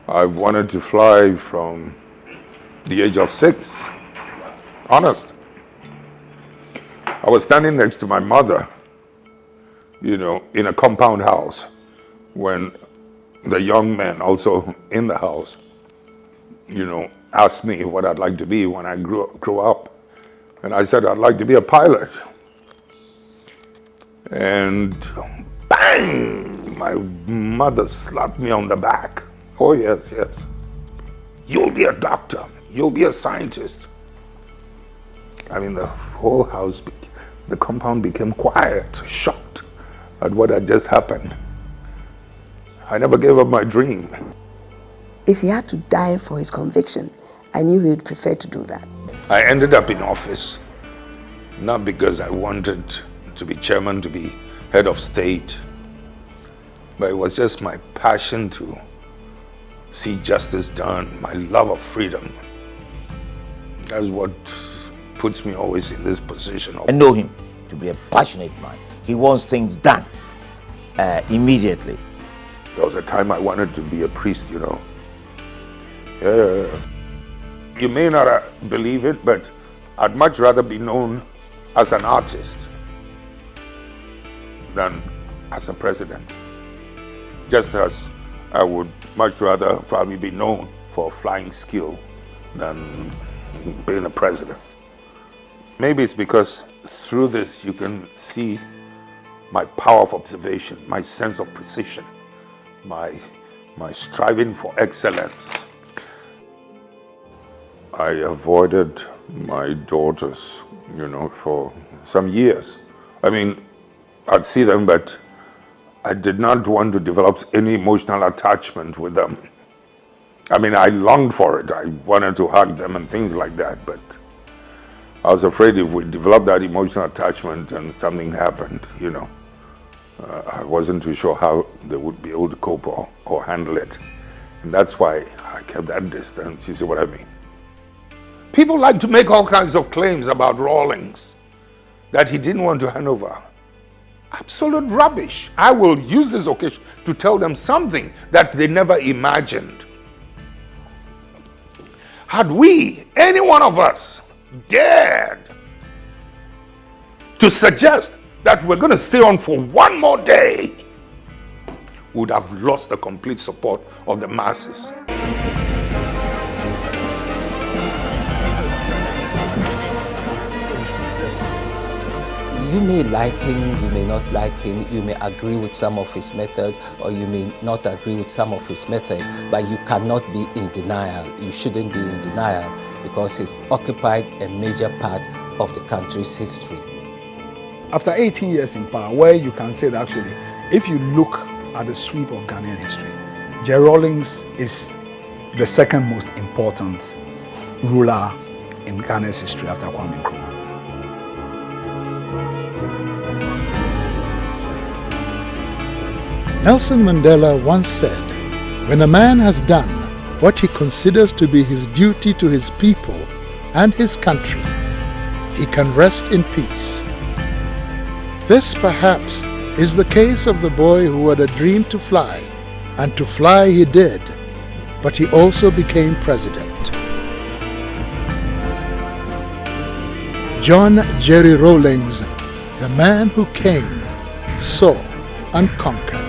I've wanted to fly from the age of 6. Honest. I was standing next to my mother, in a compound house when the young men also in the house, asked me what I'd like to be when I grow up. And I said, I'd like to be a pilot. And bang, my mother slapped me on the back. Oh, yes. You'll be a doctor. You'll be a scientist. I mean, the whole house, the compound became quiet, shocked at what had just happened. I never gave up my dream. If he had to die for his conviction, I knew he would prefer to do that. I ended up in office, not because I wanted to be chairman, to be head of state, but it was just my passion to see justice done, my love of freedom. That's what puts me always in this position. I know him to be a passionate man. He wants things done immediately. There was a time I wanted to be a priest, Yeah. You may not believe it, but I'd much rather be known as an artist than as a president. Just as I would much rather probably be known for flying skill than being a president. Maybe it's because through this you can see my power of observation, my sense of precision, my striving for excellence. I avoided my daughters, for some years. I mean, I'd see them, but I did not want to develop any emotional attachment with them. I mean, I longed for it. I wanted to hug them and things like that, but I was afraid if we developed that emotional attachment and something happened, I wasn't too sure how they would be able to cope or handle it. And that's why I kept that distance, you see what I mean? People like to make all kinds of claims about Rawlings, that he didn't want to hand over. Absolute rubbish. I will use this occasion to tell them something that they never imagined. Had we, any one of us, dared to suggest that we're going to stay on for one more day, we would have lost the complete support of the masses. You may like him, you may not like him, you may agree with some of his methods, or you may not agree with some of his methods, but you cannot be in denial. You shouldn't be in denial because he's occupied a major part of the country's history. After 18 years in power, where you can say that actually, if you look at the sweep of Ghanaian history, Jerry Rawlings is the second most important ruler in Ghana's history after Kwame Nkrumah. Nelson Mandela once said, "When a man has done what he considers to be his duty to his people and his country, he can rest in peace." This perhaps is the case of the boy who had a dream to fly, and to fly he did, but he also became president. John Jerry Rawlings, the man who came, saw, and conquered.